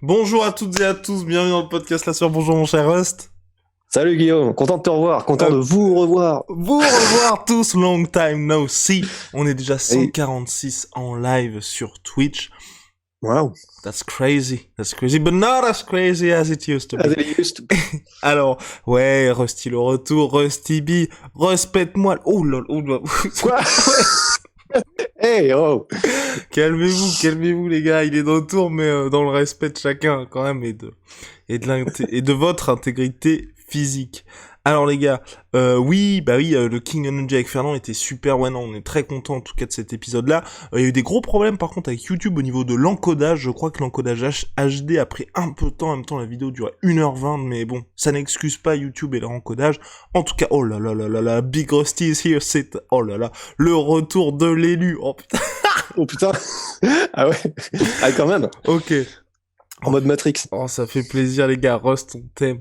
Bonjour à toutes et à tous, bienvenue dans le podcast La Sœur. Bonjour mon cher Rust. Salut Guillaume, content de te revoir, content de vous revoir. Vous revoir tous, long time no see. On est déjà Et 146 en live sur Twitch. wow, That's crazy, but not as crazy as it used to be. Alors, ouais, Rusty le retour, Rusty B, respecte-moi. Oh lol, oh lol. quoi? Hey oh. Calmez-vous les gars, il est de retour, mais dans le respect de chacun quand même et de votre intégrité physique. Alors les gars, oui, le King Energy avec Fernand était super, ouais non, on est très content en tout cas de cet épisode-là. Il y a eu des gros problèmes par contre avec YouTube au niveau de l'encodage, je crois que l'encodage HD a pris un peu de temps, en même temps la vidéo durait 1h20, mais bon, ça n'excuse pas YouTube et leur encodage. En tout cas, oh là là là là là, Big Rusty is here, c'est, oh là là, le retour de l'élu, oh putain. Oh putain. Ah ouais. Ah quand même. Ok. En mode Matrix. Oh, ça fait plaisir les gars, Rust, on t'aime.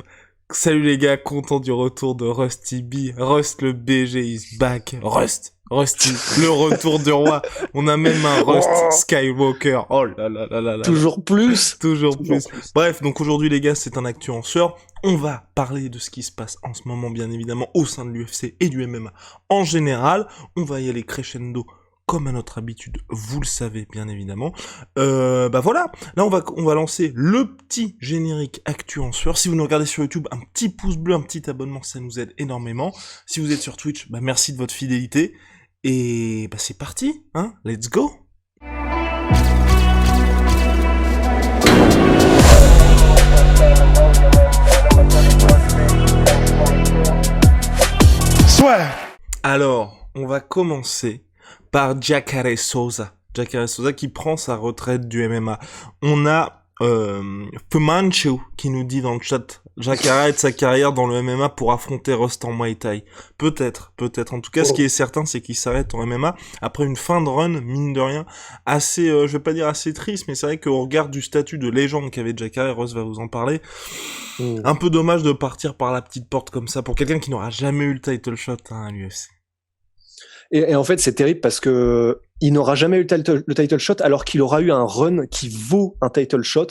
Salut les gars, content du retour de Rusty B. Rust le BG is back. Rusty, le retour du roi. On a même un Rust Skywalker. Oh là là là là là. Toujours plus. Toujours plus. Bref, donc aujourd'hui les gars, c'est un actu en sueur. On va parler de ce qui se passe en ce moment, bien évidemment, au sein de l'UFC et du MMA en général. On va y aller crescendo comme à notre habitude, vous le savez bien évidemment. Voilà, là on va lancer le petit générique actu en sueur. Si vous nous regardez sur YouTube, un petit pouce bleu, un petit abonnement, ça nous aide énormément. Si vous êtes sur Twitch, merci de votre fidélité. Et c'est parti, hein, let's go. Soit. Alors, on va commencer par Jacare Souza qui prend sa retraite du MMA. On a Fumanchu qui nous dit dans le chat Jacare arrête sa carrière dans le MMA pour affronter Rust en Muay Thai. Peut-être. En tout cas, ce qui est certain, c'est qu'il s'arrête en MMA après une fin de run, mine de rien, assez, je vais pas dire assez triste, mais c'est vrai qu'au regard du statut de légende qu'avait Jacare, Rust va vous en parler, un peu dommage de partir par la petite porte comme ça pour quelqu'un qui n'aura jamais eu le title shot à l'UFC. Et en fait, c'est terrible parce que il n'aura jamais eu le title shot alors qu'il aura eu un run qui vaut un title shot.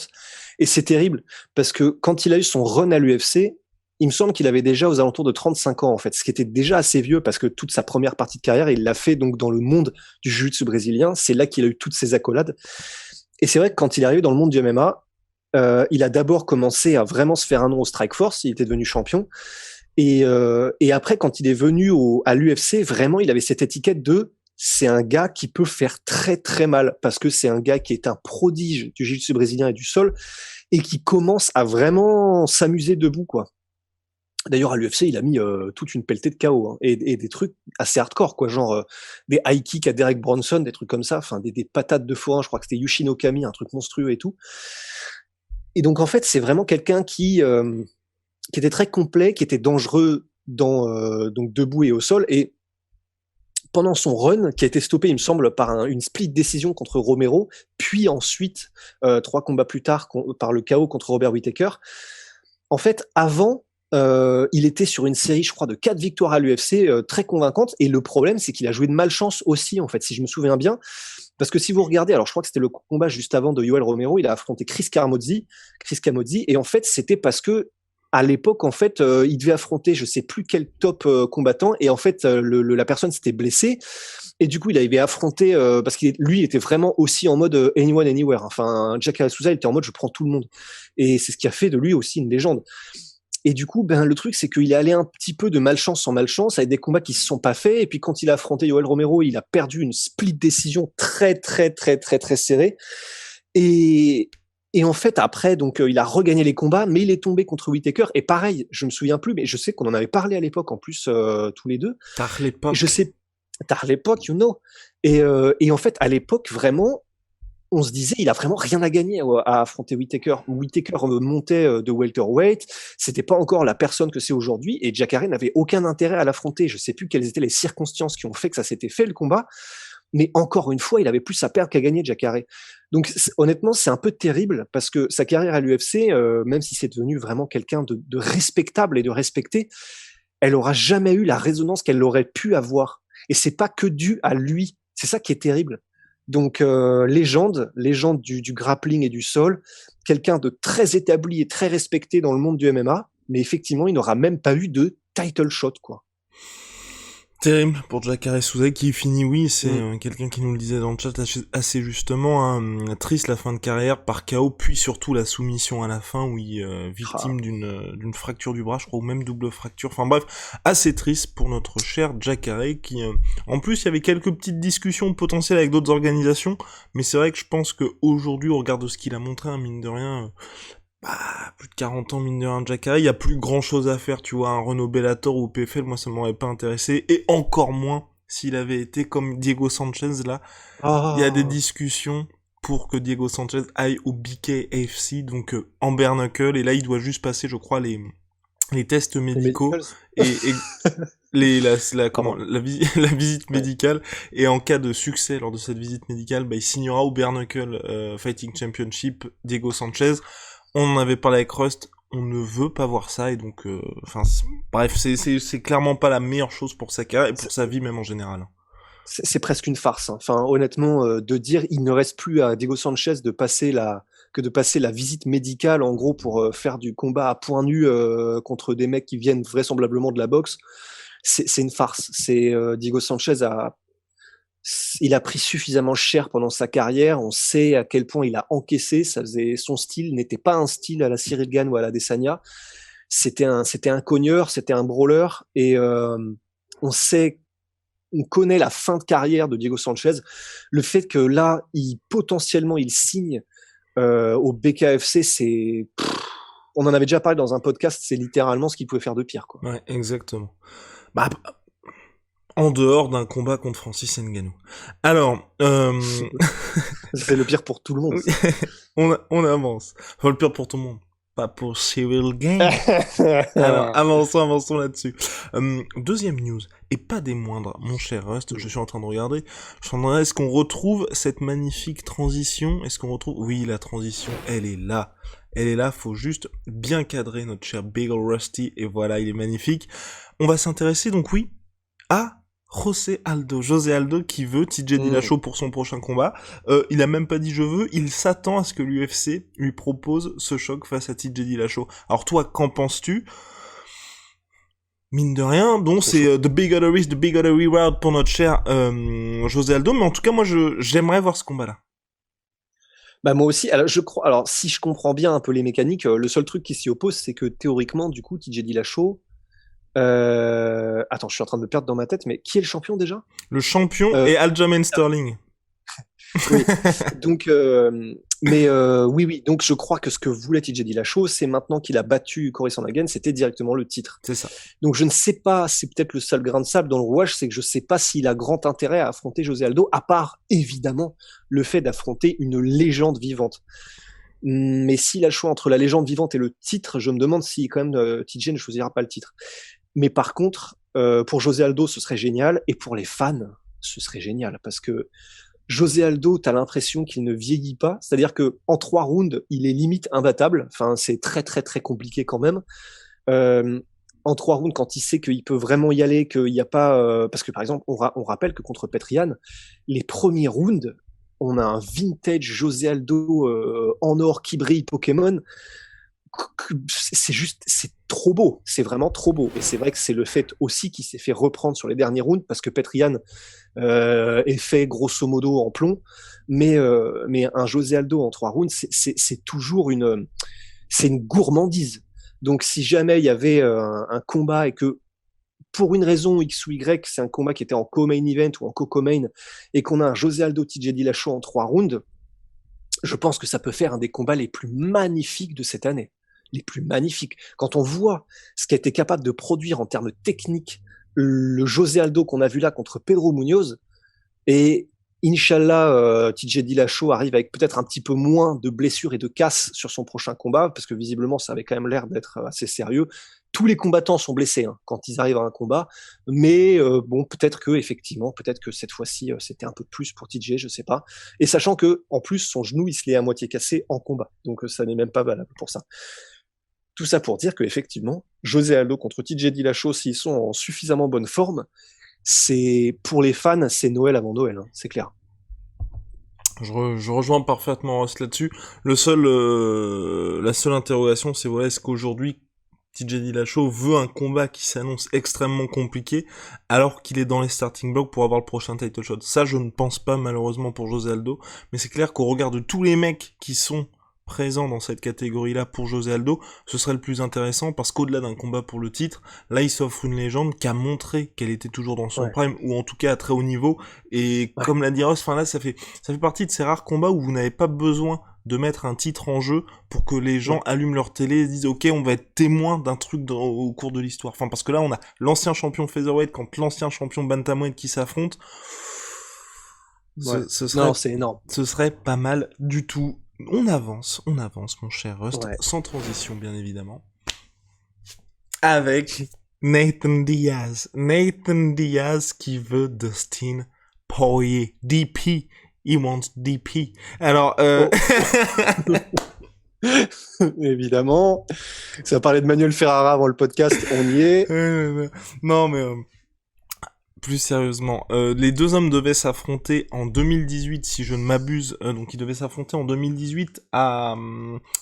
Et c'est terrible parce que quand il a eu son run à l'UFC, il me semble qu'il avait déjà aux alentours de 35 ans, en fait, ce qui était déjà assez vieux parce que toute sa première partie de carrière, il l'a fait donc dans le monde du jiu-jitsu brésilien. C'est là qu'il a eu toutes ses accolades. Et c'est vrai que quand il est arrivé dans le monde du MMA, il a d'abord commencé à vraiment se faire un nom au Strikeforce. Il était devenu champion. Et après, quand il est venu à l'UFC, vraiment, il avait cette étiquette de c'est un gars qui peut faire très très mal parce que c'est un gars qui est un prodige du jiu-jitsu brésilien et du sol et qui commence à vraiment s'amuser debout, quoi. D'ailleurs, à l'UFC, il a mis toute une pelletée de KO, hein, et des trucs assez hardcore, quoi, genre des high kicks à Derek Bronson, des trucs comme ça, enfin des patates de forain. Je crois que c'était Yushin Kami, un truc monstrueux et tout. Et donc en fait, c'est vraiment quelqu'un qui était très complet, qui était dangereux donc debout et au sol. Et pendant son run, qui a été stoppé, il me semble, par une split décision contre Romero, puis ensuite 3 combats plus tard par le KO contre Robert Whittaker. En fait, avant, il était sur une série, je crois, de 4 victoires à l'UFC, très convaincante. Et le problème, c'est qu'il a joué de malchance aussi, en fait, si je me souviens bien. Parce que si vous regardez, alors je crois que c'était le combat juste avant de Yoel Romero, il a affronté Chris Camozzi, et en fait, c'était parce que à l'époque, en fait, il devait affronter, je sais plus quel top combattant, et en fait, la personne s'était blessée, et du coup, il avait affronté parce qu'il lui était vraiment aussi en mode anyone anywhere. Enfin, Jacare Souza, il était en mode je prends tout le monde, et c'est ce qui a fait de lui aussi une légende. Et du coup, le truc, c'est qu'il est allé un petit peu de malchance en malchance avec des combats qui se sont pas faits. Et puis, quand il a affronté Yoel Romero, il a perdu une split décision très, très, très, très, très serrée. Et en fait, après, donc, il a regagné les combats, mais il est tombé contre Whittaker. Et pareil, je me souviens plus, mais je sais qu'on en avait parlé à l'époque, en plus, tous les deux. Tard l'époque. Je sais, tard l'époque, you know. Et en fait, à l'époque, vraiment, on se disait, il a vraiment rien à gagner à affronter Whittaker. Whittaker montait de welterweight, c'était pas encore la personne que c'est aujourd'hui, et Jacare n'avait aucun intérêt à l'affronter. Je sais plus quelles étaient les circonstances qui ont fait que ça s'était fait le combat, mais encore une fois, il avait plus à perdre qu'à gagner, Jacare. Donc honnêtement, c'est un peu terrible parce que sa carrière à l'UFC, même si c'est devenu vraiment quelqu'un de respectable et de respecté, elle aura jamais eu la résonance qu'elle aurait pu avoir. Et c'est pas que dû à lui. C'est ça qui est terrible. Donc légende du grappling et du sol, quelqu'un de très établi et très respecté dans le monde du MMA, mais effectivement, il n'aura même pas eu de title shot, quoi. Terrible pour Jacare Souza qui finit, oui, c'est Mm. quelqu'un qui nous le disait dans le chat assez justement, hein, triste la fin de carrière par KO, puis surtout la soumission à la fin où il Ah. victime d'une fracture du bras, je crois, ou même double fracture. Enfin bref, assez triste pour notre cher Jacare qui, en plus, il y avait quelques petites discussions potentielles avec d'autres organisations, mais c'est vrai que je pense que aujourd'hui, au regard de ce qu'il a montré, hein, mine de rien. Plus de 40 ans, mine de rien, Jacare, il y a plus grand chose à faire, tu vois, un Renault Bellator ou PFL, moi ça m'aurait pas intéressé, et encore moins s'il avait été comme Diego Sanchez, là, il y a des Ah. discussions pour que Diego Sanchez aille au BKFC, donc en bare knuckle, et là il doit juste passer, je crois, les tests Les médicaux, medicals. et Pardon. la visite Ouais. médicale, et en cas de succès lors de cette visite médicale, il signera au bare knuckle Fighting Championship Diego Sanchez. On en avait parlé avec Rust, on ne veut pas voir ça, et donc, bref, c'est clairement pas la meilleure chose pour sa carrière, et pour sa vie même en général. C'est presque une farce, hein. Enfin, honnêtement, de dire il ne reste plus à Diego Sanchez de passer la visite médicale, en gros, pour faire du combat à point nu contre des mecs qui viennent vraisemblablement de la boxe, c'est une farce. Diego Sanchez il a pris suffisamment cher pendant sa carrière. On sait à quel point il a encaissé. Son style n'était pas un style à la Cyril Gane ou à la Adesanya. C'était un cogneur, c'était un brawler, et on sait on connaît la fin de carrière de Diego Sanchez. Le fait que là, potentiellement, il signe au BKFC, on en avait déjà parlé dans un podcast, c'est littéralement ce qu'il pouvait faire de pire, quoi. Ouais, exactement. Bah, en dehors d'un combat contre Francis Ngannou. Alors, C'est le pire pour tout le monde, ça. on avance. Enfin, le pire pour tout le monde. Pas pour Cyril Gain. Alors, avançons là-dessus. Deuxième news, et pas des moindres, mon cher Rust, je suis en train de regarder. Je suis en train de regarder, est-ce qu'on retrouve cette magnifique transition? Est-ce qu'on retrouve... Oui, la transition, elle est là. Elle est là, faut juste bien cadrer notre cher Big Ol' Rusty, et voilà, il est magnifique. On va s'intéresser, donc oui, à José Aldo qui veut TJ Dillashaw pour son prochain combat. Il a même pas dit je veux, il s'attend à ce que l'UFC lui propose ce choc face à TJ Dillashaw. Alors toi, qu'en penses-tu? Mine de rien, donc c'est the big other risk, the big other reward pour notre cher José Aldo, mais en tout cas moi j'aimerais voir ce combat-là. Bah moi aussi. Alors si je comprends bien un peu les mécaniques, le seul truc qui s'y oppose, c'est que théoriquement, du coup, TJ Dillashaw. Attends, je suis en train de me perdre dans ma tête, mais qui est le champion déjà? Le champion est Aljamain Sterling. Oui. Donc, oui. Donc, je crois que ce que voulait TJ Dillashaw, c'est maintenant qu'il a battu Cory Sandhagen, c'était directement le titre. C'est ça. Donc, je ne sais pas, c'est peut-être le seul grain de sable dans le rouage, c'est que je ne sais pas s'il a grand intérêt à affronter José Aldo, à part, évidemment, le fait d'affronter une légende vivante. Mais s'il a le choix entre la légende vivante et le titre, je me demande si, quand même, TJ ne choisira pas le titre. Mais par contre, pour José Aldo, ce serait génial, et pour les fans, ce serait génial, parce que José Aldo, t'as l'impression qu'il ne vieillit pas. C'est-à-dire que en 3 rounds, il est limite imbattable. Enfin, c'est très très très compliqué quand même. Euh, en 3 rounds, quand il sait qu'il peut vraiment y aller, qu'il n'y a pas, parce que par exemple, on rappelle que contre Petrian, les premiers rounds, on a un vintage José Aldo en or qui brille Pokémon. C'est trop beau, c'est vraiment trop beau. Et c'est vrai que c'est le fait aussi qu'il s'est fait reprendre sur les derniers rounds parce que Petrian est fait grosso modo en plomb, mais un José Aldo en 3 rounds, c'est toujours c'est une gourmandise. Donc si jamais il y avait un combat et que pour une raison X ou Y, c'est un combat qui était en co-main event ou en co-main et qu'on a un José Aldo TJ Dillashaw en 3 rounds, je pense que ça peut faire un des combats les plus magnifiques de cette année. Les plus magnifiques. Quand on voit ce qu'a été capable de produire en termes techniques le José Aldo qu'on a vu là contre Pedro Munoz, et Inch'Allah, TJ Dillashaw arrive avec peut-être un petit peu moins de blessures et de casses sur son prochain combat, parce que visiblement, ça avait quand même l'air d'être assez sérieux. Tous les combattants sont blessés quand ils arrivent à un combat, mais bon, peut-être que cette fois-ci, c'était un peu plus pour TJ, je sais pas. Et sachant que, en plus, son genou, il se l'est à moitié cassé en combat, donc ça n'est même pas valable pour ça. Tout ça pour dire que effectivement, José Aldo contre TJ Dillashaw, s'ils sont en suffisamment bonne forme, c'est pour les fans, c'est Noël avant Noël, c'est clair. Je rejoins parfaitement Ross là-dessus. La seule interrogation, c'est voilà, est-ce qu'aujourd'hui, TJ Dillashaw veut un combat qui s'annonce extrêmement compliqué, alors qu'il est dans les starting blocks pour avoir le prochain title shot. Ça, je ne pense pas, malheureusement, pour José Aldo, mais c'est clair qu'au regard de tous les mecs qui sont présents dans cette catégorie-là pour José Aldo, ce serait le plus intéressant, parce qu'au-delà d'un combat pour le titre, là, il s'offre une légende qui a montré qu'elle était toujours dans son prime, ou en tout cas à très haut niveau, et comme l'a dit Ross, enfin là, ça fait partie de ces rares combats où vous n'avez pas besoin de mettre un titre en jeu pour que les gens allument leur télé et se disent ok, on va être témoin d'un truc au cours de l'histoire. Enfin, parce que là, on a l'ancien champion featherweight contre l'ancien champion bantamweight qui s'affrontent. Non, c'est énorme. Ce serait pas mal du tout. On avance, mon cher Rust, sans transition, bien évidemment, avec Nathan Diaz. Nathan Diaz qui veut Dustin Poirier. DP. He wants DP. Alors, Évidemment. Ça parlait de Manuel Ferrara avant le podcast, on y est. Non, mais plus sérieusement, les deux hommes devaient s'affronter en 2018, si je ne m'abuse. Donc, ils devaient s'affronter en 2018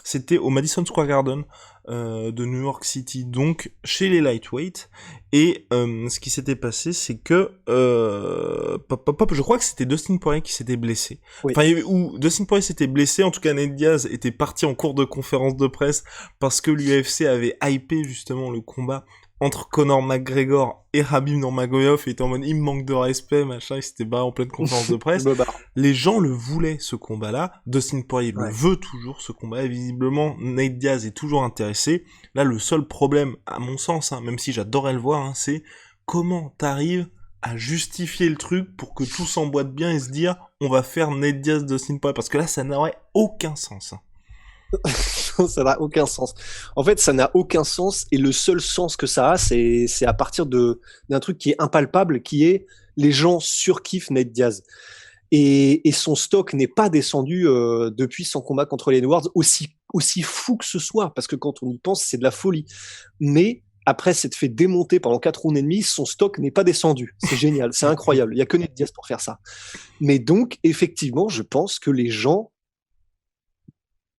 c'était au Madison Square Garden de New York City, donc chez les lightweight. Et ce qui s'était passé, c'est que je crois que c'était Dustin Poirier qui s'était blessé. Oui. Enfin, ou Dustin Poirier s'était blessé. En tout cas, Nate Diaz était parti en cours de conférence de presse parce que l'UFC avait hypé justement le combat entre Conor McGregor et Khabib Nurmagomedov, et était en mode il me manque de respect, machin, il s'était barré en pleine conférence de presse. Les gens le voulaient, ce combat-là. Dustin Poirier le veut toujours, ce combat. Et visiblement, Nate Diaz est toujours intéressé. Là, le seul problème, à mon sens, même si j'adorais le voir, c'est comment t'arrives à justifier le truc pour que tout s'emboîte bien et se dire on va faire Nate Diaz Dustin Poirier, parce que là, ça n'aurait aucun sens. Ça n'a aucun sens. En fait, ça n'a aucun sens, et le seul sens que ça a, c'est à partir d'un truc qui est impalpable, qui est les gens surkiffent Nate Diaz. Et son stock n'est pas descendu depuis son combat contre les Edwards, aussi fou que ce soit, parce que quand on y pense, c'est de la folie. Mais après s'être fait démonter pendant 4 rounds et demi, son stock n'est pas descendu. C'est génial, c'est incroyable. Il y a que Nate Diaz pour faire ça. Mais donc, effectivement, je pense que les gens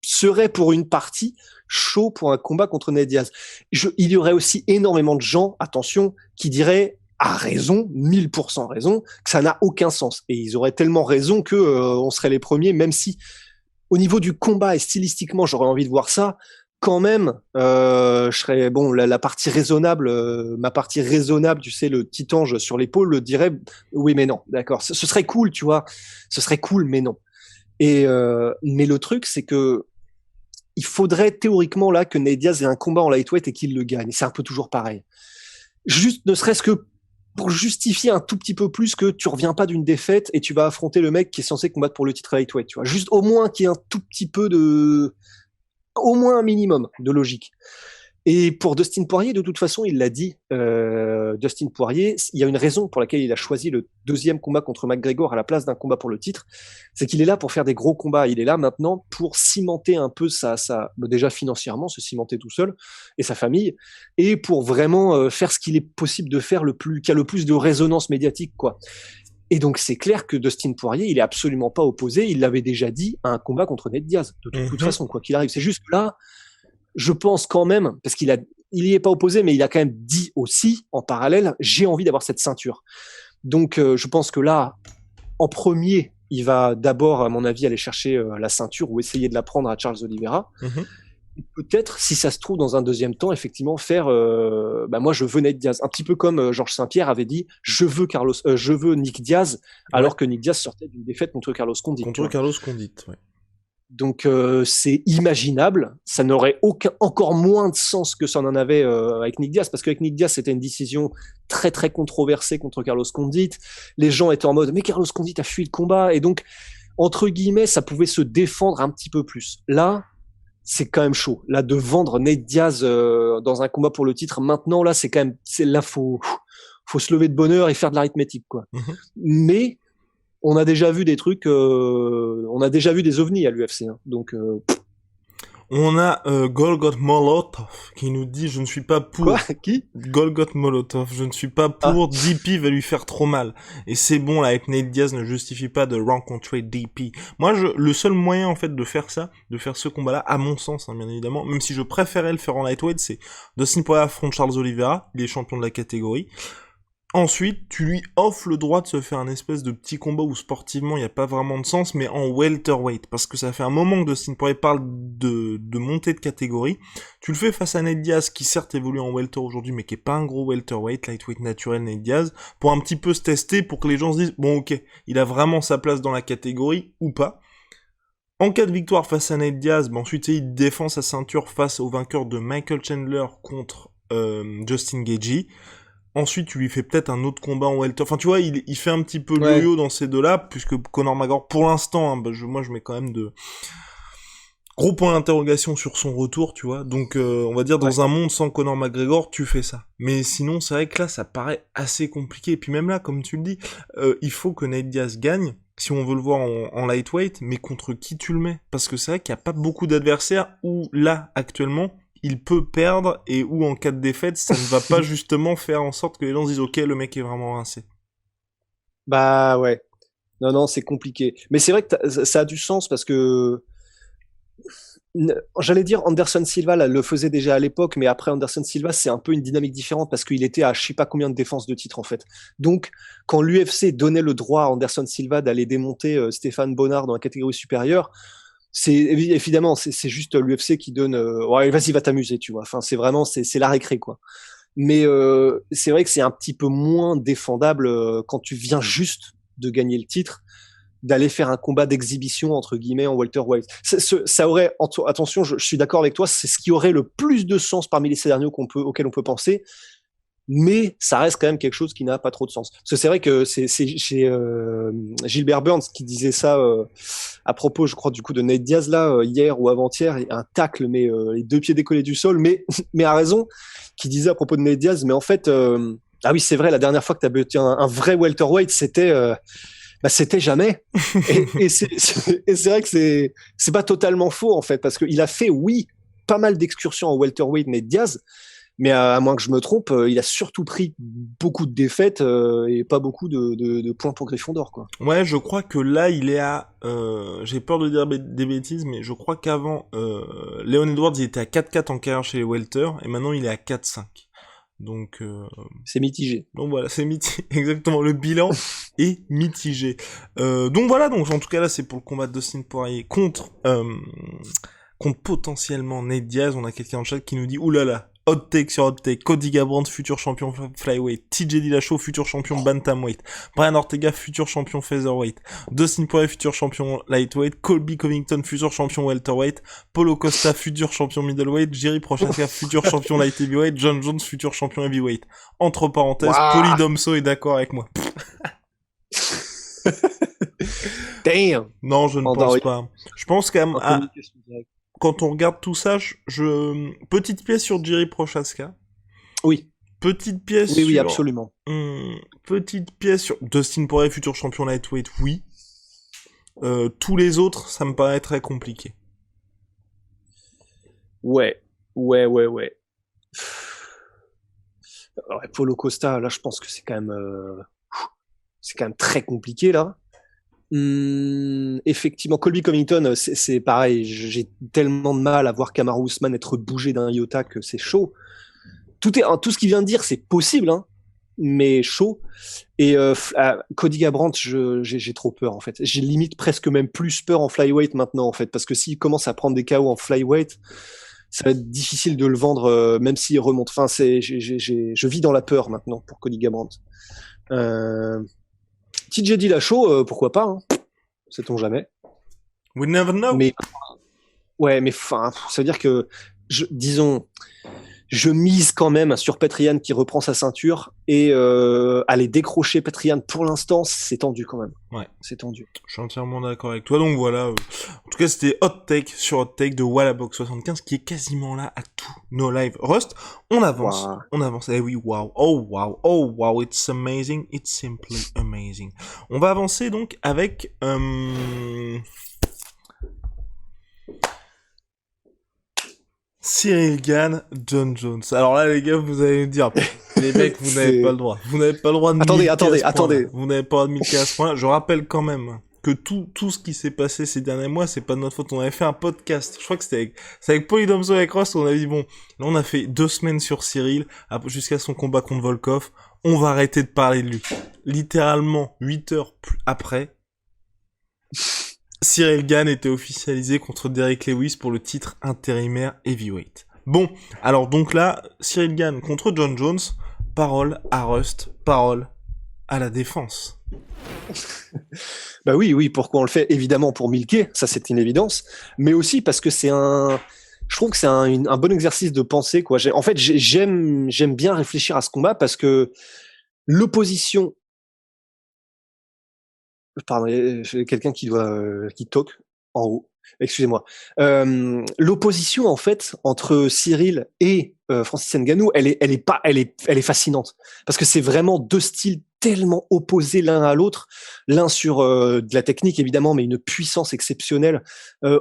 serait pour une partie chaud pour un combat contre Nate Diaz. Il y aurait aussi énormément de gens, attention, qui diraient à raison, 1000% raison, que ça n'a aucun sens. Et ils auraient tellement raison que on serait les premiers, même si au niveau du combat et stylistiquement, j'aurais envie de voir ça. Quand même, je serais bon. La partie raisonnable, ma partie raisonnable, tu sais, le petit ange sur l'épaule, dirait oui, mais non, d'accord. Ce serait cool, tu vois. Ce serait cool, mais non. Et mais le truc, c'est que il faudrait théoriquement là que Nate Diaz ait un combat en lightweight et qu'il le gagne. Et c'est un peu toujours pareil. Juste, ne serait-ce que pour justifier un tout petit peu plus que tu reviens pas d'une défaite et tu vas affronter le mec qui est censé combattre pour le titre lightweight. Tu vois, juste au moins qu'il y ait un tout petit peu au moins un minimum de logique. Et pour Dustin Poirier, de toute façon, il l'a dit, Dustin Poirier, il y a une raison pour laquelle il a choisi le deuxième combat contre McGregor à la place d'un combat pour le titre, c'est qu'il est là pour faire des gros combats. Il est là maintenant pour cimenter un peu déjà financièrement, se cimenter tout seul et sa famille, et pour vraiment faire ce qu'il est possible de faire qui a le plus de résonance médiatique, quoi. Et donc, c'est clair que Dustin Poirier, il est absolument pas opposé, il l'avait déjà dit, à un combat contre Nate Diaz, de toute façon, quoi qu'il arrive. C'est juste que là, je pense quand même, parce il y est pas opposé, mais il a quand même dit aussi, en parallèle, j'ai envie d'avoir cette ceinture. Donc, je pense que là, en premier, il va d'abord, à mon avis, aller chercher la ceinture ou essayer de la prendre à Charles Oliveira. Et peut-être, si ça se trouve, dans un deuxième temps, effectivement, faire, moi, je veux Nate Diaz. Un petit peu comme Georges Saint-Pierre avait dit, je veux Nick Diaz, alors que Nick Diaz sortait d'une défaite contre Carlos Condit. Carlos Condit, ouais. Donc c'est imaginable, ça n'aurait encore moins de sens que ça en avait avec Nick Diaz, parce qu'avec Nick Diaz c'était une décision très très controversée contre Carlos Condit, les gens étaient en mode mais Carlos Condit a fui le combat, et donc entre guillemets ça pouvait se défendre un petit peu plus. Là c'est quand même chaud, là de vendre Nate Diaz dans un combat pour le titre maintenant, là c'est quand même, là faut se lever de bonne heure et faire de l'arithmétique, quoi. Mais on a déjà vu des trucs, on a déjà vu des ovnis à l'UFC, hein. Donc On a Golgot Molotov qui nous dit je ne suis pas pour. Quoi? Qui? Golgot Molotov, je ne suis pas pour. DP va lui faire trop mal. Et c'est bon, la hype Nate Diaz ne justifie pas de rencontrer DP. Moi, le seul moyen en fait de faire ça, de faire ce combat-là, à mon sens, hein, bien évidemment, même si je préférais le faire en lightweight, c'est Dustin Poirier affronte Charles Oliveira, il est champion de la catégorie. Ensuite, tu lui offres le droit de se faire un espèce de petit combat où sportivement il n'y a pas vraiment de sens, mais en welterweight, parce que ça fait un moment que Dustin Poirier parle de montée de catégorie. Tu le fais face à Nate Diaz, qui certes évolue en welter aujourd'hui, mais qui est pas un gros welterweight, lightweight naturel Nate Diaz, pour un petit peu se tester, pour que les gens se disent, bon ok, il a vraiment sa place dans la catégorie, ou pas. En cas de victoire face à Nate Diaz, ensuite il défend sa ceinture face au vainqueur de Michael Chandler contre Justin Gaethje. Ensuite, tu lui fais peut-être un autre combat en welter. Enfin, tu vois, il fait un petit peu le yo-yo dans ces deux-là, puisque Conor McGregor, pour l'instant, hein, moi je mets quand même de gros points d'interrogation sur son retour, tu vois. Donc, on va dire, dans un monde sans Conor McGregor, tu fais ça. Mais sinon, c'est vrai que là, ça paraît assez compliqué. Et puis même là, comme tu le dis, il faut que Nate Diaz gagne, si on veut le voir en lightweight, mais contre qui tu le mets? Parce que c'est vrai qu'il n'y a pas beaucoup d'adversaires où, là, actuellement, il peut perdre, et où en cas de défaite, ça ne va pas justement faire en sorte que les gens disent ok, le mec est vraiment rincé. Bah ouais. Non, c'est compliqué. Mais c'est vrai que ça a du sens parce que j'allais dire Anderson Silva là, le faisait déjà à l'époque, mais après Anderson Silva, c'est un peu une dynamique différente parce qu'il était à je sais pas combien de défenses de titre en fait. Donc, quand l'UFC donnait le droit à Anderson Silva d'aller démonter Stéphane Bonnard dans la catégorie supérieure, c'est évidemment c'est juste l'UFC qui donne ouais, vas-y, va t'amuser, tu vois. Enfin, c'est vraiment c'est la récré quoi. Mais c'est vrai que c'est un petit peu moins défendable quand tu viens juste de gagner le titre, d'aller faire un combat d'exhibition entre guillemets en welterweight. Ça aurait, attention, je suis d'accord avec toi, c'est ce qui aurait le plus de sens parmi les scénarios auxquels on peut penser. Mais ça reste quand même quelque chose qui n'a pas trop de sens. Parce que c'est vrai que c'est chez Gilbert Burns qui disait ça à propos, je crois, du coup de Nate Diaz là hier ou avant-hier, un tacle mais les deux pieds décollés du sol, mais mais a raison, qui disait à propos de Nate Diaz, mais en fait ah oui c'est vrai, la dernière fois que tu as battu un vrai welterweight, c'était jamais. Et c'est vrai que c'est pas totalement faux en fait, parce qu'il a fait oui pas mal d'excursions en welterweight Nate Diaz. Mais à moins que je me trompe, il a surtout pris beaucoup de défaites et pas beaucoup de points pour Gryffondor, quoi. Ouais, je crois que là, il est à... j'ai peur de dire des bêtises, mais je crois qu'avant, Leon Edwards, il était à 4-4 en carrière chez les Welter, et maintenant il est à 4-5. Donc... c'est mitigé. Donc voilà, c'est mitigé. Exactement, le bilan est mitigé. Donc voilà, donc en tout cas là, c'est pour le combat de Dustin Poirier contre potentiellement Nate Diaz. On a quelqu'un en chat qui nous dit, oulala, hot take sur hot take, Cody Garbrandt, futur champion flyweight, TJ Dillashaw, futur champion bantamweight, Brian Ortega, futur champion featherweight, Dustin Poirier, futur champion lightweight, Colby Covington, futur champion welterweight, Paulo Costa, futur champion middleweight, Jerry Prochazka, futur champion light heavyweight, John Jones, futur champion heavyweight. Entre parenthèses, Paulie Domso est d'accord avec moi. Damn. Non, je ne pense pas. Je pense qu'à quand on regarde tout ça, petite pièce sur Jerry Prochazka. Oui. Petite pièce oui, absolument. Petite pièce sur Dustin Poirier, futur champion lightweight, oui. Tous les autres, ça me paraît très compliqué. Ouais. Alors, Paulo Costa, là, je pense que c'est quand même très compliqué, là. Effectivement, Colby Covington, c'est pareil. J'ai tellement de mal à voir Kamaru Usman être bougé d'un iota que c'est chaud. Tout ce qu'il vient de dire, c'est possible, hein, mais chaud. Et Cody Garbrandt, j'ai trop peur en fait. J'ai limite presque même plus peur en flyweight maintenant en fait, parce que s'il commence à prendre des KO en flyweight, ça va être difficile de le vendre, même s'il remonte. Enfin, je vis dans la peur maintenant pour Cody Garbrandt. TJ Dillashaw, pourquoi pas, hein. Sait-on jamais. We never know. Mais ouais, mais enfin, ça veut dire que disons, je mise quand même sur Petrian qui reprend sa ceinture et aller décrocher Petrian pour l'instant, c'est tendu quand même. Ouais, c'est tendu. Je suis entièrement d'accord avec toi. Donc voilà. En tout cas, c'était Hot Take sur Hot Take de Wallabox 75 qui est quasiment là à tous nos lives. Rust, on avance. Wow. On avance. Eh oui, wow. Oh wow. It's amazing. It's simply amazing. On va avancer donc avec Cyril Gane, John Jones. Alors là, les gars, vous allez me dire, les mecs, vous n'avez pas le droit. Vous n'avez pas le droit de milquer à ce point-là. Attendez. Vous n'avez pas le droit de milquer à ce point-là. Je rappelle quand même que tout ce qui s'est passé ces derniers mois, c'est pas de notre faute. On avait fait un podcast. Je crois que c'est avec Polydomso et avec Ross, on avait dit, bon, là, on a fait 2 semaines sur Cyril, jusqu'à son combat contre Volkov. On va arrêter de parler de lui. Littéralement, 8 heures après, Cyril Gane était officialisé contre Derek Lewis pour le titre intérimaire heavyweight. Bon, alors donc là, Cyril Gane contre John Jones, parole à Rust, parole à la défense. Bah oui, pourquoi on le fait? Évidemment pour milquer, ça c'est une évidence, mais aussi parce que je trouve que c'est un bon exercice de pensée, quoi. En fait, j'aime bien réfléchir à ce combat parce que l'opposition. Pardon, j'ai quelqu'un qui toque en haut. Excusez-moi. L'opposition en fait entre Cyril et Francis Ngannou, elle est fascinante parce que c'est vraiment 2 styles tellement opposés l'un à l'autre, l'un sur de la technique évidemment, mais une puissance exceptionnelle,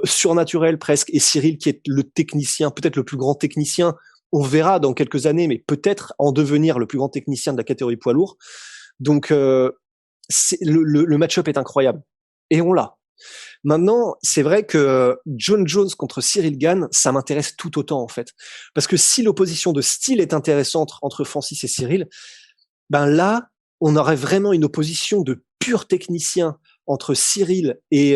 surnaturelle presque, et Cyril qui est le technicien, peut-être le plus grand technicien. On verra dans quelques années, mais peut-être en devenir le plus grand technicien de la catégorie poids lourd. Donc le match-up est incroyable. Et on l'a. Maintenant, c'est vrai que John Jones contre Cyril Gane, ça m'intéresse tout autant, en fait. Parce que si l'opposition de style est intéressante entre Francis et Cyril, ben là, on aurait vraiment une opposition de purs techniciens entre Cyril et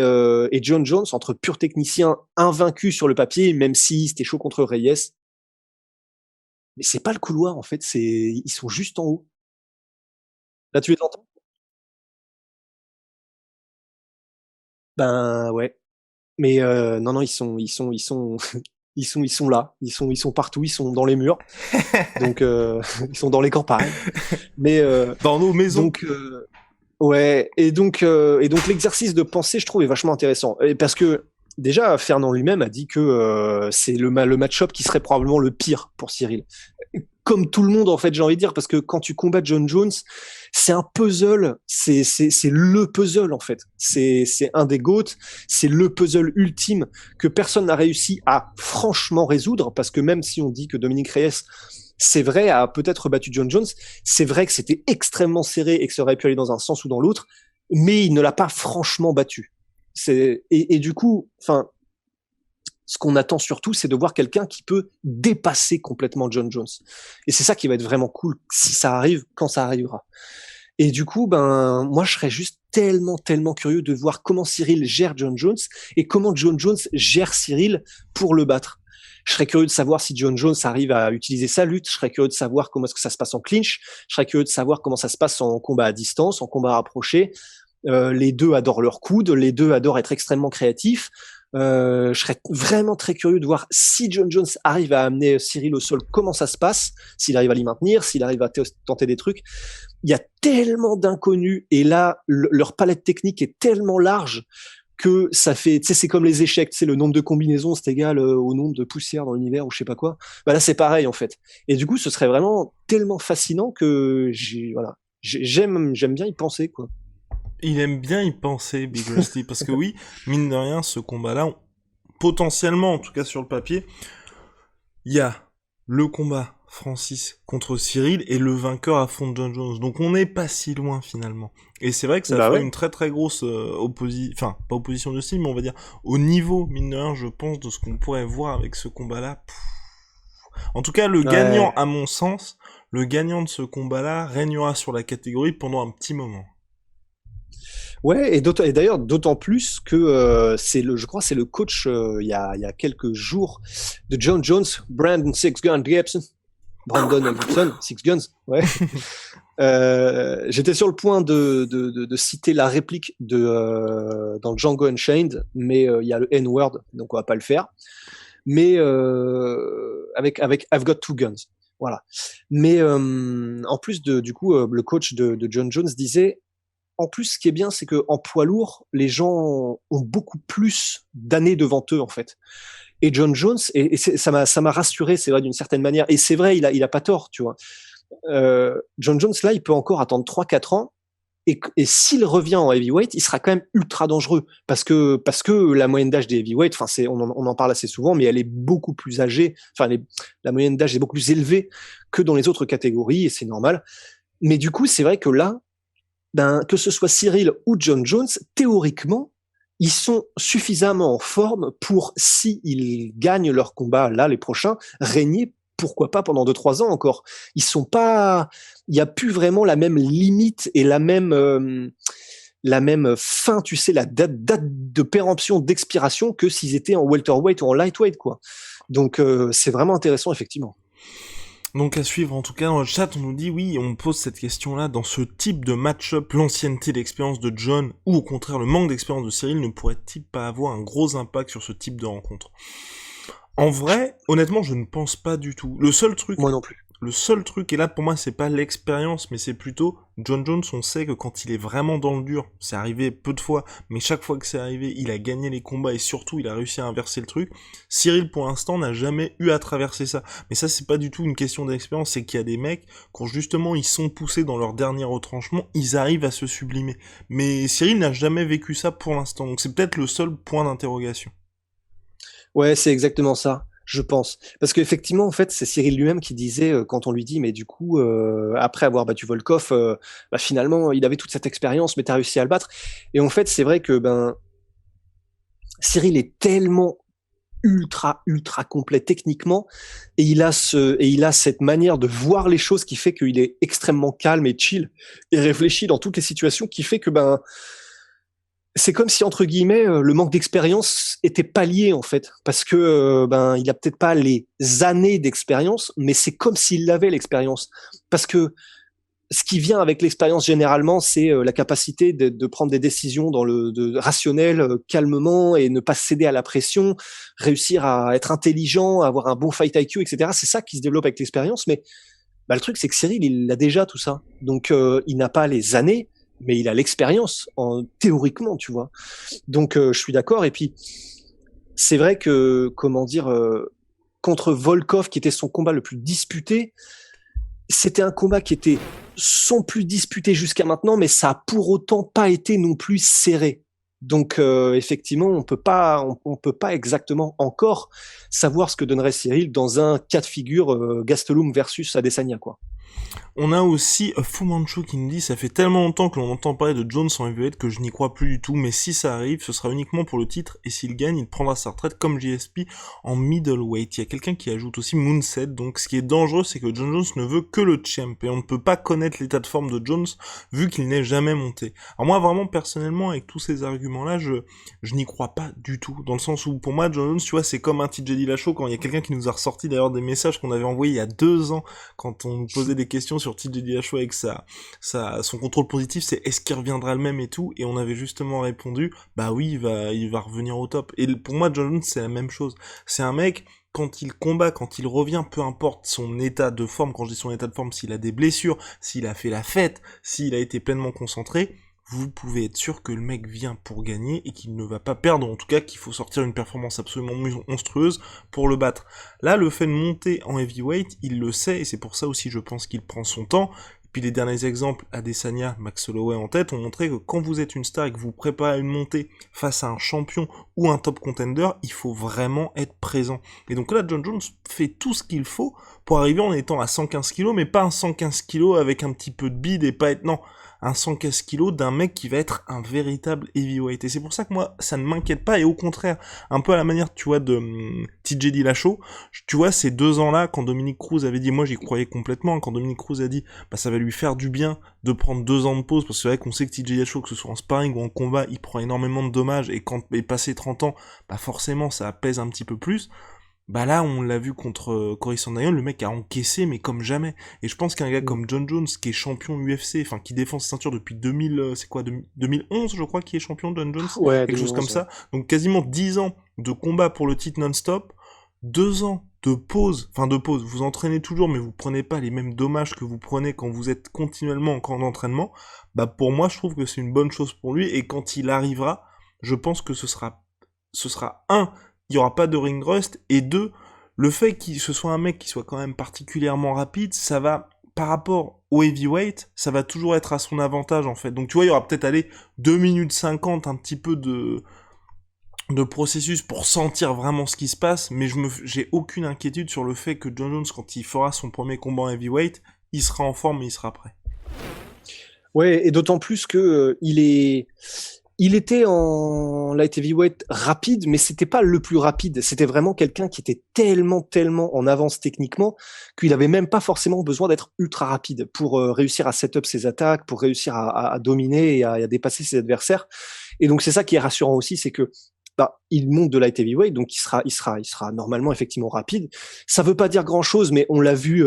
John Jones, entre purs techniciens invaincus sur le papier, même si c'était chaud contre Reyes. Mais c'est pas le couloir, en fait, ils sont juste en haut. Là, tu les entends? Ben ouais. Mais non, ils sont là, ils sont partout, ils sont dans les murs, donc ils sont dans les campagnes. Mais Dans nos maisons. donc ouais, et donc l'exercice de pensée, je trouve, est vachement intéressant, et parce que déjà Fernand lui-même a dit que c'est le match-up qui serait probablement le pire pour Cyril. Comme tout le monde, en fait, j'ai envie de dire, parce que quand tu combats John Jones, c'est un puzzle, c'est le puzzle, en fait. C'est un des GOAT, c'est le puzzle ultime que personne n'a réussi à franchement résoudre, parce que même si on dit que Dominique Reyes, c'est vrai, a peut-être battu John Jones, c'est vrai que c'était extrêmement serré et que ça aurait pu aller dans un sens ou dans l'autre, mais il ne l'a pas franchement battu. Et du coup, enfin, ce qu'on attend surtout, c'est de voir quelqu'un qui peut dépasser complètement John Jones. Et c'est ça qui va être vraiment cool si ça arrive, quand ça arrivera. Et du coup, ben, moi, je serais juste tellement curieux de voir comment Cyril gère John Jones et comment John Jones gère Cyril pour le battre. Je serais curieux de savoir si John Jones arrive à utiliser sa lutte. Je serais curieux de savoir comment est-ce que ça se passe en clinch. Je serais curieux de savoir comment ça se passe en combat à distance, en combat rapproché. Les deux adorent leur coude, les deux adorent être extrêmement créatifs. Je serais vraiment très curieux de voir si John Jones arrive à amener Cyril au sol, comment ça se passe, s'il arrive à l'y maintenir, s'il arrive à tenter des trucs. Il y a tellement d'inconnus et là, leur palette technique est tellement large que ça fait, tu sais, c'est comme les échecs, tu sais, le nombre de combinaisons, c'est égal au nombre de poussières dans l'univers ou je sais pas quoi. Bah là, c'est pareil, en fait. Et du coup, ce serait vraiment tellement fascinant que j'aime bien y penser, quoi. Il aime bien y penser, Big Rusty, parce que oui, mine de rien, ce combat-là, potentiellement, en tout cas sur le papier, il y a le combat Francis contre Cyril et le vainqueur affronte John Jones. Donc on n'est pas si loin finalement. Et c'est vrai que ça ferait une très grosse opposition, enfin pas opposition de style, mais on va dire au niveau, mine de rien, je pense, de ce qu'on pourrait voir avec ce combat-là. En tout cas, le gagnant, à mon sens, le gagnant de ce combat-là régnera sur la catégorie pendant un petit moment. Ouais, et d'ailleurs d'autant plus que je crois c'est le coach il y a quelques jours de John Jones, Brandon Six Gun Gibson, Six Guns, ouais. J'étais sur le point de citer la réplique dans Django Unchained, mais il y a le N-word, donc on va pas le faire. Mais avec I've got two guns, voilà. Mais en plus du coup, le coach de John Jones disait, en plus, ce qui est bien, c'est que en poids lourd, les gens ont beaucoup plus d'années devant eux, en fait. Et John Jones, ça m'a rassuré, c'est vrai, d'une certaine manière. Et c'est vrai, il a pas tort, tu vois. John Jones, là, il peut encore attendre 3-4 ans. Et s'il revient en heavyweight, il sera quand même ultra dangereux parce que la moyenne d'âge des heavyweight, enfin on en parle assez souvent, mais elle est beaucoup plus âgée. Enfin, la moyenne d'âge est beaucoup plus élevée que dans les autres catégories et c'est normal. Mais du coup, c'est vrai que là, que ce soit Cyril ou John Jones, théoriquement, ils sont suffisamment en forme pour, s'ils gagnent leur combat là, les prochains, régner, pourquoi pas pendant 2-3 ans encore. Ils sont pas, il n'y a plus vraiment la même limite et la même fin, tu sais, la date de péremption, d'expiration que s'ils étaient en welterweight ou en lightweight, quoi. Donc, c'est vraiment intéressant, effectivement. Donc à suivre, en tout cas dans le chat, on nous dit oui, on pose cette question-là, dans ce type de match-up, l'ancienneté d'expérience de John, ou au contraire le manque d'expérience de Cyril, ne pourrait-il pas avoir un gros impact sur ce type de rencontre? En vrai, honnêtement, je ne pense pas du tout. Moi non plus. Le seul truc, et là pour moi c'est pas l'expérience, mais c'est plutôt John Jones, on sait que quand il est vraiment dans le dur, c'est arrivé peu de fois, mais chaque fois que c'est arrivé, il a gagné les combats et surtout il a réussi à inverser le truc. Cyril pour l'instant n'a jamais eu à traverser ça. Mais ça c'est pas du tout une question d'expérience, c'est qu'il y a des mecs, quand justement ils sont poussés dans leur dernier retranchement, ils arrivent à se sublimer. Mais Cyril n'a jamais vécu ça pour l'instant, donc c'est peut-être le seul point d'interrogation. Ouais, c'est exactement ça, je pense. Parce qu'effectivement, en fait, c'est Cyril lui-même qui disait, quand on lui dit, mais du coup, après avoir battu Volkov, finalement, il avait toute cette expérience, mais t'as réussi à le battre. Et en fait, c'est vrai que Cyril est tellement ultra complet techniquement, et il a cette manière de voir les choses qui fait qu'il est extrêmement calme et chill et réfléchi dans toutes les situations, qui fait que c'est comme si, entre guillemets, le manque d'expérience était pallié, en fait, parce que il a peut-être pas les années d'expérience, mais c'est comme s'il avait l'expérience, parce que ce qui vient avec l'expérience généralement, c'est la capacité de prendre des décisions rationnelles, calmement, et ne pas céder à la pression, réussir à être intelligent, avoir un bon fight IQ, etc. C'est ça qui se développe avec l'expérience, mais le truc, c'est que Cyril, il a déjà tout ça. Donc, il n'a pas les années, mais il a l'expérience, théoriquement, tu vois. Donc, je suis d'accord. Et puis, c'est vrai que, comment dire, contre Volkov, qui était son combat le plus disputé, c'était un combat qui était son plus disputé jusqu'à maintenant, mais ça a pour autant pas été non plus serré. Donc effectivement, on peut pas exactement encore savoir ce que donnerait Cyril dans un cas de figure Gastelum versus Adesanya, quoi. On a aussi Fu Manchu qui nous dit ça fait tellement longtemps que l'on entend parler de Jones en heavyweight que je n'y crois plus du tout, mais si ça arrive, ce sera uniquement pour le titre, et s'il gagne, il prendra sa retraite comme GSP en middleweight. Il y a quelqu'un qui ajoute aussi Moonset, donc ce qui est dangereux, c'est que John Jones ne veut que le champ, et on ne peut pas connaître l'état de forme de Jones, vu qu'il n'est jamais monté. Alors moi, vraiment, personnellement, avec tous ces arguments-là, je n'y crois pas du tout, dans le sens où, pour moi, John Jones, tu vois, c'est comme un TJ Dillashaw, quand il y a quelqu'un qui nous a ressorti d'ailleurs des messages qu'on avait envoyés il y a 2 ans, quand on nous posait des questions sur TJ Dillashaw avec son contrôle positif, c'est est-ce qu'il reviendra le même et tout, et on avait justement répondu, bah oui, il va revenir au top. Et pour moi, John Jones, c'est la même chose. C'est un mec, quand il combat, quand il revient, peu importe son état de forme, quand je dis son état de forme, s'il a des blessures, s'il a fait la fête, s'il a été pleinement concentré, vous pouvez être sûr que le mec vient pour gagner et qu'il ne va pas perdre, en tout cas qu'il faut sortir une performance absolument monstrueuse pour le battre. Là, le fait de monter en heavyweight, il le sait, et c'est pour ça aussi je pense qu'il prend son temps. Et puis les derniers exemples, Adesanya, Max Holloway en tête, ont montré que quand vous êtes une star et que vous préparez une montée face à un champion ou un top contender, il faut vraiment être présent. Et donc là, John Jones fait tout ce qu'il faut pour arriver en étant à 115 kg, mais pas un 115 kg avec un petit peu de bide et pas être... Non, un 115 kg d'un mec qui va être un véritable heavyweight. Et c'est pour ça que moi, ça ne m'inquiète pas, et au contraire, un peu à la manière, tu vois, de TJ Dillashaw, tu vois, ces 2 ans-là, quand Dominique Cruz avait dit, moi j'y croyais complètement, quand Dominique Cruz a dit, bah ça va lui faire du bien de prendre 2 ans de pause, parce que c'est vrai qu'on sait que TJ Dillashaw, que ce soit en sparring ou en combat, il prend énormément de dommages, et quand il est passé 30 ans, bah forcément, ça pèse un petit peu plus. Bah là, on l'a vu contre Cory Sandhagen, le mec a encaissé, mais comme jamais. Et je pense qu'un gars comme John Jones, qui est champion UFC, enfin, qui défend sa ceinture depuis 2011, je crois, qui est champion, John Jones, Ouais, quelque chose 2011, comme ouais. ça. Donc quasiment 10 ans de combat pour le titre non-stop, 2 ans de pause, vous entraînez toujours, mais vous prenez pas les mêmes dommages que vous prenez quand vous êtes continuellement en camp d'entraînement. Bah pour moi, je trouve que c'est une bonne chose pour lui, et quand il arrivera, je pense que ce sera il y aura pas de ring rust, et 2, le fait qu'il ce soit un mec qui soit quand même particulièrement rapide, ça va, par rapport au heavyweight, ça va toujours être à son avantage, en fait. Donc, tu vois, il y aura peut-être, allez, 2 minutes 50, un petit peu de processus pour sentir vraiment ce qui se passe, mais j'ai aucune inquiétude sur le fait que John Jones, quand il fera son premier combat en heavyweight, il sera en forme et il sera prêt. Ouais, et d'autant plus que il était en light heavyweight rapide, mais c'était pas le plus rapide. C'était vraiment quelqu'un qui était tellement en avance techniquement qu'il avait même pas forcément besoin d'être ultra rapide pour réussir à set up ses attaques, pour réussir à dominer et à dépasser ses adversaires. Et donc c'est ça qui est rassurant aussi, c'est que il monte de light heavyweight, donc il sera normalement effectivement rapide. Ça veut pas dire grand chose, mais on l'a vu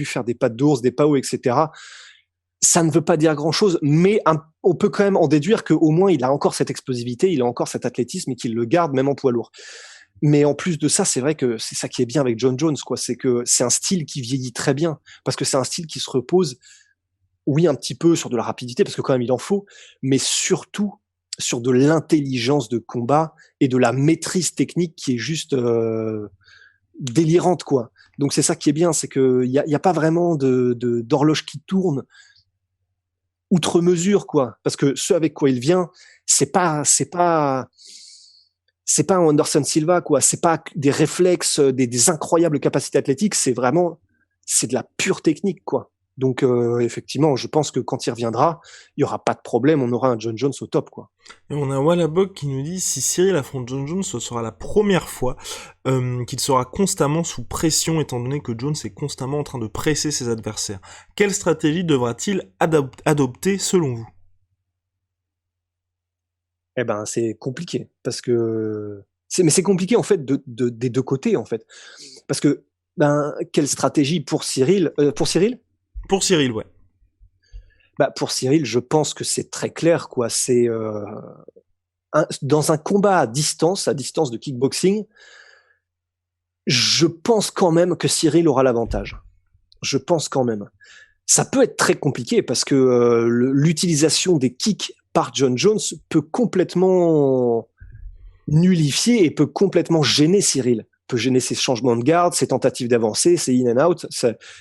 faire des pas d'ours, des PAO, etc. Ça ne veut pas dire grand chose, mais on peut quand même en déduire qu'au moins il a encore cette explosivité, il a encore cet athlétisme et qu'il le garde même en poids lourd. Mais en plus de ça, c'est vrai que c'est ça qui est bien avec John Jones, quoi. C'est que c'est un style qui vieillit très bien, parce que c'est un style qui se repose, oui, un petit peu sur de la rapidité, parce que quand même il en faut, mais surtout sur de l'intelligence de combat et de la maîtrise technique qui est juste délirante, quoi. Donc c'est ça qui est bien, c'est que y a pas vraiment d'horloge qui tourne outre mesure, quoi. Parce que ce avec quoi il vient, c'est pas un Anderson Silva, quoi. C'est pas des réflexes, des incroyables capacités athlétiques. C'est de la pure technique, quoi. Donc, effectivement, je pense que quand il reviendra, il y aura pas de problème. On aura un John Jones au top, quoi. Et on a Wallabog qui nous dit si Cyril affronte John Jones, ce sera la première fois qu'il sera constamment sous pression, étant donné que Jones est constamment en train de presser ses adversaires. Quelle stratégie devra-t-il adopter selon vous? Eh ben, c'est compliqué parce que mais c'est compliqué en fait des deux côtés en fait, parce que quelle stratégie pour Cyril? Pour Cyril? Pour Cyril, ouais. Pour Cyril, je pense que c'est très clair, quoi. C'est dans un combat à distance de kickboxing, je pense quand même que Cyril aura l'avantage. Je pense quand même. Ça peut être très compliqué parce que l'utilisation des kicks par John Jones peut complètement nullifier et peut complètement gêner Cyril. Peut gêner ses changements de garde, ses tentatives d'avancer, ses in and out.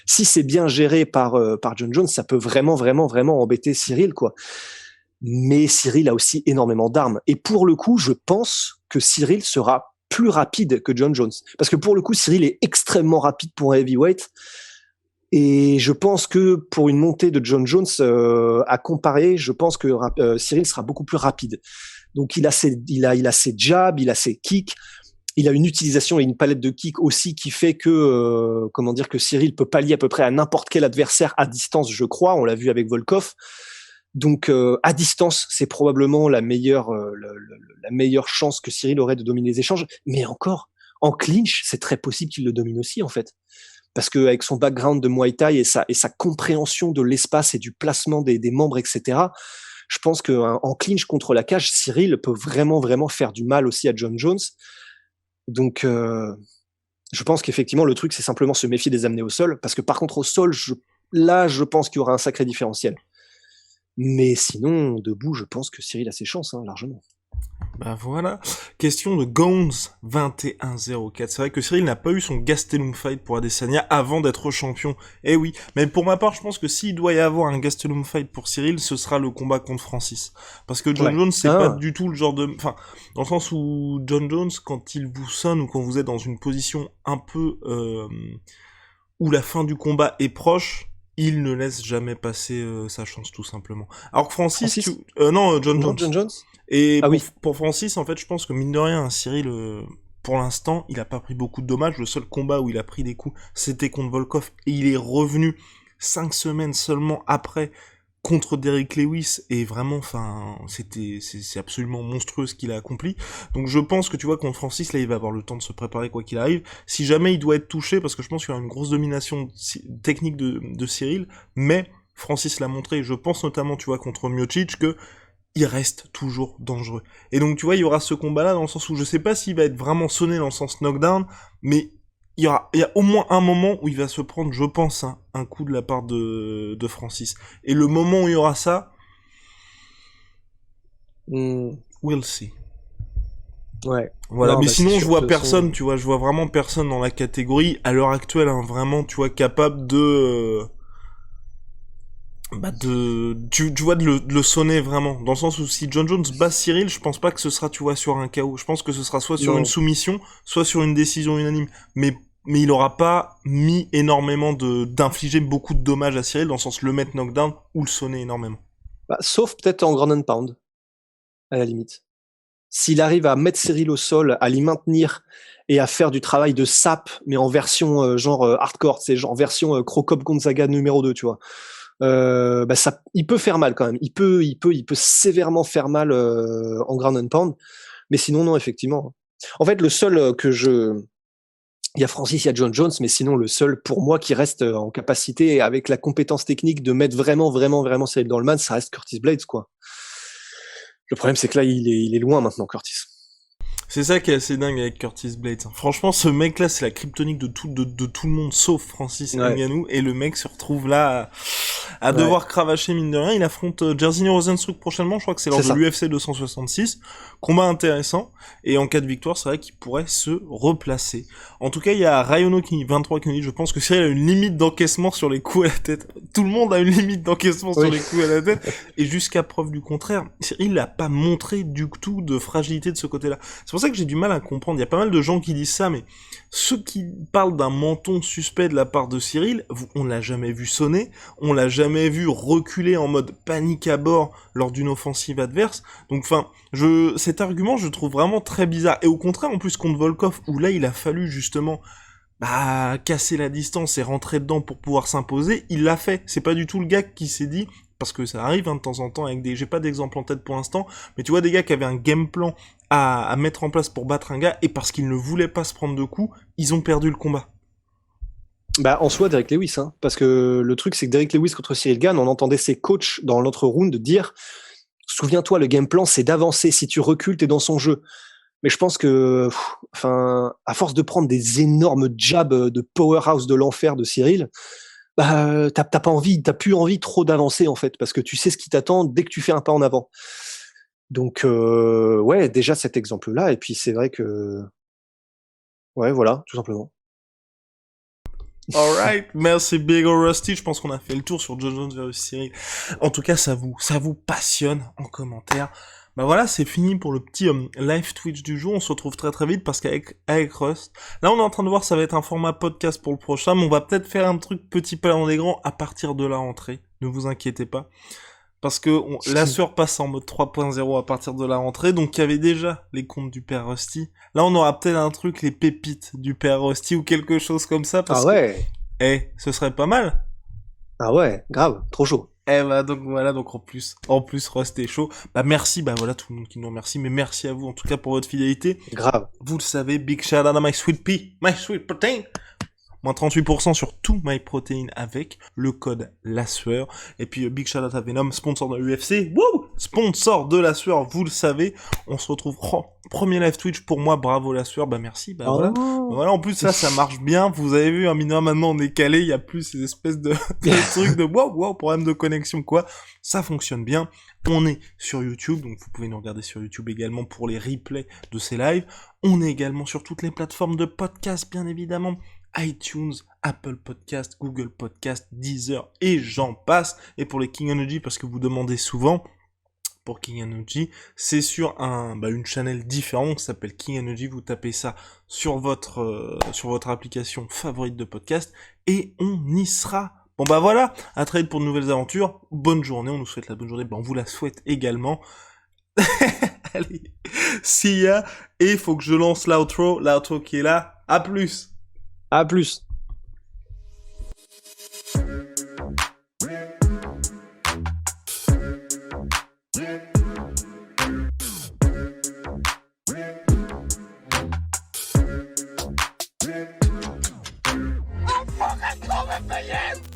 Si c'est bien géré par John Jones, ça peut vraiment embêter Cyril, quoi. Mais Cyril a aussi énormément d'armes. Et pour le coup, je pense que Cyril sera plus rapide que John Jones. Parce que pour le coup, Cyril est extrêmement rapide pour un heavyweight. Et je pense que pour une montée de John Jones à comparer, je pense que Cyril sera beaucoup plus rapide. Donc il a ses jabs, il a ses kicks, il a une utilisation et une palette de kicks aussi qui fait que que Cyril peut pallier à peu près à n'importe quel adversaire à distance, je crois. On l'a vu avec Volkov. Donc à distance, c'est probablement la meilleure chance que Cyril aurait de dominer les échanges. Mais encore, en clinch, c'est très possible qu'il le domine aussi en fait. Parce que avec son background de Muay Thai et sa compréhension de l'espace et du placement des membres, etc., je pense qu'en clinch contre la cage, Cyril peut vraiment faire du mal aussi à John Jones. Donc, je pense qu'effectivement, le truc, c'est simplement se méfier des amener au sol. Parce que par contre, au sol, je pense qu'il y aura un sacré différentiel. Mais sinon, debout, je pense que Cyril a ses chances, largement. Bah voilà, question de Gons2104. C'est vrai que Cyril n'a pas eu son Gastelum fight pour Adesanya avant d'être champion. Eh oui, mais pour ma part, je pense que s'il doit y avoir un Gastelum fight pour Cyril, ce sera le combat contre Francis. Parce que John Jones, c'est pas du tout le genre de... Enfin, dans le sens où John Jones, quand il vous sonne ou quand vous êtes dans une position un peu... où la fin du combat est proche, il ne laisse jamais passer sa chance, tout simplement. Alors que Francis... John Jones. Et pour Francis, en fait, je pense que mine de rien, Cyril, pour l'instant, il a pas pris beaucoup de dommages. Le seul combat où il a pris des coups, c'était contre Volkov. Et il est revenu 5 semaines seulement après contre Derrick Lewis. Et vraiment, enfin, c'est absolument monstrueux ce qu'il a accompli. Donc je pense que tu vois, contre Francis, là, il va avoir le temps de se préparer quoi qu'il arrive. Si jamais il doit être touché, parce que je pense qu'il y aura une grosse domination technique de Cyril, mais Francis l'a montré. Je pense notamment, tu vois, contre Miocic que il reste toujours dangereux. Et donc, tu vois, il y aura ce combat-là dans le sens où je sais pas s'il va être vraiment sonné dans le sens knockdown, mais il y a au moins un moment où il va se prendre, je pense, un coup de la part de Francis. Et le moment où il y aura ça, we'll see. Ouais. Voilà, mais sinon, je vois personne, tu vois, je vois vraiment personne dans la catégorie, à l'heure actuelle, vraiment, tu vois, capable de Bah tu vois de le sonner vraiment, dans le sens où si John Jones bat Cyril, je pense pas que ce sera, tu vois, sur un KO. Je pense que ce sera soit sur une Non. soumission, soit sur une décision unanime. Mais il aura pas mis énormément d'infliger beaucoup de dommages à Cyril, dans le sens le mettre knockdown ou le sonner énormément. Bah, sauf peut-être en ground and pound, à la limite. S'il arrive à mettre Cyril au sol, à l'y maintenir et à faire du travail de sap, mais en version hardcore, c'est genre version Crocop Gonzaga numéro 2, tu vois. Bah ça, il peut faire mal quand même. Il peut sévèrement faire mal en ground and pound. Mais sinon, non, effectivement. En fait, le seul il y a Francis, il y a John Jones, mais sinon, le seul pour moi qui reste en capacité, avec la compétence technique de mettre vraiment Cyril dans le match, ça reste Curtis Blades, quoi. Le problème, c'est que là, il est loin maintenant, Curtis. C'est ça qui est assez dingue avec Curtis Blades. Franchement, ce mec-là, c'est la kryptonique de tout le monde, sauf Francis Ngannou. Et le mec se retrouve là à devoir cravacher, mine de rien. Il affronte Jairzinho Rozenstruik prochainement. Je crois que c'est lors de l'UFC 266. Combat intéressant. Et en cas de victoire, c'est vrai qu'il pourrait se replacer. En tout cas, il y a Ryono 23 qui nous dit, je pense que Cyril a une limite d'encaissement sur les coups à la tête. Tout le monde a une limite d'encaissement sur les coups à la tête. Et jusqu'à preuve du contraire, Cyril n'a pas montré du tout de fragilité de ce côté-là. C'est pour ça que j'ai du mal à comprendre. Il y a pas mal de gens qui disent ça, mais ceux qui parlent d'un menton suspect de la part de Cyril, on l'a jamais vu sonner, on l'a jamais vu reculer en mode panique à bord lors d'une offensive adverse. Donc, enfin, cet argument, je le trouve vraiment très bizarre. Et au contraire, en plus, contre Volkov, où là, il a fallu justement casser la distance et rentrer dedans pour pouvoir s'imposer, il l'a fait. C'est pas du tout le gars qui s'est dit, parce que ça arrive de temps en temps avec j'ai pas d'exemple en tête pour l'instant, mais tu vois des gars qui avaient un game plan à mettre en place pour battre un gars, et parce qu'ils ne voulaient pas se prendre de coups, ils ont perdu le combat. Bah, en soi, Derrick Lewis, hein, parce que le truc, c'est que Derrick Lewis contre Cyril Gane, on entendait ses coachs dans l'autre round dire, souviens-toi, le game plan, c'est d'avancer. Si tu recules, t'es dans son jeu. Mais je pense que, à force de prendre des énormes jabs de powerhouse de l'enfer de Cyril, bah, t'as plus envie trop d'avancer, en fait, parce que tu sais ce qui t'attend dès que tu fais un pas en avant. Donc, ouais, déjà cet exemple-là, et puis c'est vrai que, ouais, voilà, tout simplement. Alright, merci Big O Rusty, je pense qu'on a fait le tour sur John Jones versus Cyril. En tout cas, ça vous passionne en commentaire. Bah voilà, c'est fini pour le petit live Twitch du jour. On se retrouve très vite parce qu'avec Rust, là on est en train de voir, ça va être un format podcast pour le prochain, mais on va peut-être faire un truc petit pas dans les grands à partir de la rentrée. Ne vous inquiétez pas. Parce que la sueur passe en mode 3.0 à partir de la rentrée, donc il y avait déjà les comptes du Père Rusty. Là, on aura peut-être un truc, les pépites du Père Rusty ou quelque chose comme ça. Parce ouais. Que, ce serait pas mal. Ah ouais, grave, trop chaud. Donc voilà, donc en plus Rust est chaud. Bah merci, bah voilà tout le monde qui nous remercie, mais merci à vous en tout cas pour votre fidélité. Grave. Vous le savez, big shout out à my sweet pea, my sweet protein. Moins 38% sur tout MyProtein avec le code La Sueur. Et puis big shout out à Venom, sponsor de l'UFC. Wouh, sponsor de La Sueur, vous le savez. On se retrouve premier live Twitch pour moi, bravo La Sueur, bah merci, bah voilà. Voilà, en plus ça marche bien. Vous avez vu, minimum maintenant on est calé, il y a plus ces espèces de trucs de wow, problème de connexion quoi. Ça fonctionne bien. On est sur YouTube, donc vous pouvez nous regarder sur YouTube également pour les replays de ces lives. On est également sur toutes les plateformes de podcast, bien évidemment. iTunes, Apple Podcast, Google Podcast, Deezer et j'en passe. Et pour les King Energy, parce que vous demandez souvent, pour King Energy, c'est sur une channel différente qui s'appelle King Energy. Vous tapez ça sur votre application favorite de podcast et on y sera. Bon bah voilà, à très vite pour de nouvelles aventures. Bonne journée, on nous souhaite la bonne journée, on vous la souhaite également. Allez, see ya. Et faut que je lance l'outro qui est là. À plus. À plus. I'm fucking coming for you!